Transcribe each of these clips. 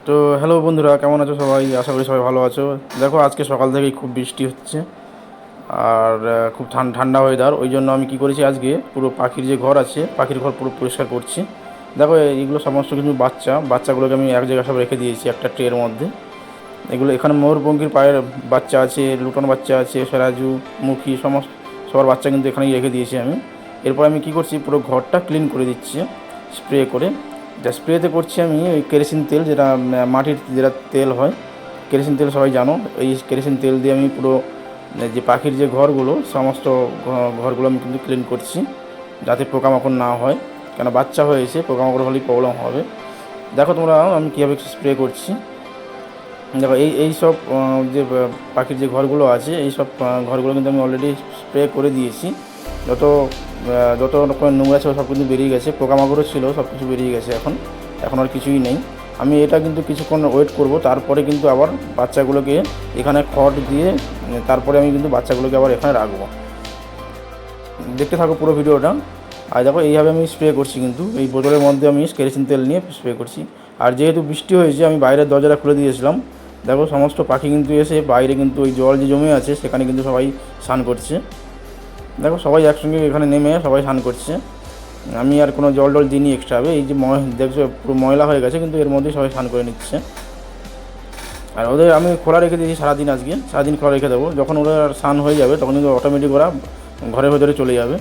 তো হ্যালো বন্ধুরা, কেমন আছো সবাই? আশা করি সবাই ভালো আছো। দেখো, আজকে সকাল থেকেই খুব বৃষ্টি হচ্ছে আর খুব ঠান্ডা ওয়েদার। ওই জন্য আমি কী করেছি, আজকে পুরো পাখির যে ঘর আছে, পাখির ঘর পুরো পরিষ্কার করছি। দেখো, এইগুলো সমস্ত কিছু বাচ্চাগুলোকে আমি এক জায়গায় সব রেখে দিয়েছি একটা ট্রের মধ্যে। এগুলো এখানে ময়ূরপঙ্খীর পায়ের বাচ্চা আছে, লুটন বাচ্চা আছে, সেরাজু, মুখী, সবার বাচ্চা কিন্তু এখানেই রেখে দিয়েছি আমি। এরপর আমি কী করছি, পুরো ঘরটা ক্লিন করে দিচ্ছি স্প্রে করে। যা স্প্রেতে করছি আমি ওই কেরোসিন তেল, যেটা মাটির যেটা তেল হয়, কেরোসিন তেল সবাই জানো। এই কেরোসিন তেল দিয়ে আমি পুরো যে পাখির যে ঘরগুলো, সমস্ত ঘরগুলো আমি কিন্তু ক্লিন করছি, যাতে পোকামাকড় না হয়। কেন বাচ্চা হয়েছে, পোকামাকড় হলেই প্রবলেম হবে। দেখো তোমরা আমি কীভাবে স্প্রে করছি। দেখো, এই সব যে পাখির যে ঘরগুলো আছে, এই সব ঘরগুলো কিন্তু আমি অলরেডি স্প্রে করে দিয়েছি। যত যত রকমের নোংরা ছিল সব কিন্তু বেরিয়ে গেছে, পোকামাকড়ও ছিল, সব কিছু বেরিয়ে গেছে। এখন আর কিছুই নেই। আমি এটা কিন্তু কিছুক্ষণ ওয়েট করব, তারপরে কিন্তু আবার বাচ্চাগুলোকে এখানে খড় দিয়ে তারপরে আমি কিন্তু বাচ্চাগুলোকে আবার এখানে রাখবো। দেখতে থাকো পুরো ভিডিওটা। আর দেখো, এইভাবে আমি স্প্রে করছি, কিন্তু এই বোতলের মধ্যে আমি কেরোসিন তেল নিয়ে স্প্রে করছি। আর যেহেতু বৃষ্টি হয়েছে, আমি বাইরের দরজাটা খুলে দিয়েছিলাম। দেখো, সমস্ত পাখি কিন্তু এসে বাইরে কিন্তু ওই জল যে জমে আছে সেখানে কিন্তু সবাই স্নান করছে। দেখো, সবাই একসঙ্গে এখানে নেমে সবাই স্নান করছে। আমি আর কোনো জল টল দিইনি এক্সট্রাভাবে। এই যে দেখছো পুরো ময়লা হয়ে গেছে, কিন্তু এর মধ্যেই সবাই স্নান করে নিচ্ছে। আর ওদের আমি খোলা রেখে দিয়েছি সারাদিন, আজকে সারাদিন খোলা রেখে দেবো। যখন ওরা স্নান হয়ে যাবে তখন কিন্তু অটোমেটিক ওরা ঘরের ভেতরে চলে যাবে।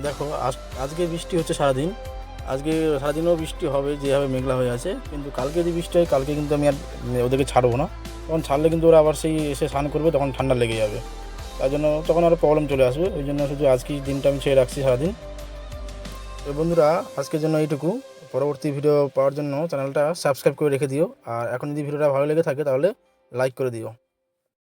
দেখো, আজকে বৃষ্টি হচ্ছে সারাদিন। আজকে সারাদিনও বৃষ্টি হবে, যেভাবে মেঘলা হয়ে আছে। কিন্তু কালকে যদি বৃষ্টি হয়, কালকে কিন্তু আমি আর ওদেরকে ছাড়বো না। তখন ছাড়লে কিন্তু ওরা আবার সেই এসে স্নান করবে, তখন ঠান্ডা লেগে যাবে। তার জন্য তখন আরও প্রবলেম চলে আসবে। ওই জন্য শুধু আজকেই দিনটা আমি ছেড়ে রাখছি সারাদিন। তো বন্ধুরা, আজকের জন্য এইটুকু। পরবর্তী ভিডিও পাওয়ার জন্য চ্যানেলটা সাবস্ক্রাইব করে রেখে দিও। আর এখন যদি ভিডিওটা ভালো লেগে থাকে তাহলে লাইক করে দিও।